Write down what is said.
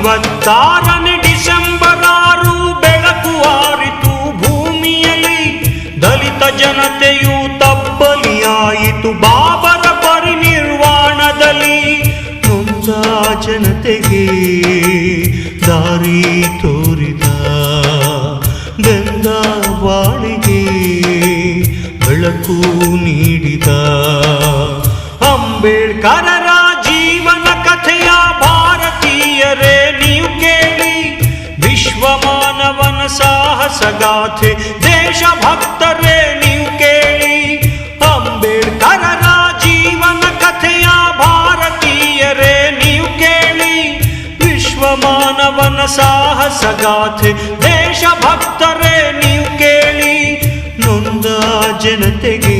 56ನೇ December 6 ಬೆಳಕು ಆರಿತು ಭೂಮಿಯಲ್ಲಿ. ದಲಿತ ಜನತೆಯು ತಬ್ಬಲಿಯಾಯಿತು ಬಾಬರ ಪರಿನಿರ್ವಾಣದಲ್ಲಿ. ನೊಂದ ಜನತೆಗೆ ದಾರಿ ತೋರಿದ ಬೆಂದ ಬಾಳಿಗೆ ಬೆಳಕು ನೀಡಿದ ಅಂಬೇಡ್ಕರರ ಜೀವನ ಕಥೆಯ ಭಾರತೀಯರೇ ನೀವು ಕೇಳಿ. ವಿಶ್ವ ಮಾನವನ ಸಾಹಸಗಾಥೆ ದೇಶಭಕ್ತರೇ ನೀವು ಕೇಳಿ. ಅಂಬೇಡ್ಕರರ ಜೀವನ ಕಥೆಯ ಭಾರತೀಯರೇ ನೀವು ಕೇಳಿ. ವಿಶ್ವ ಮಾನವನ ಸಾಹಸಗಾಥೆ ದೇಶಭಕ್ತರೇ ನೀವು ಕೇಳಿ. ನೊಂದ ಜನತೆಗೆ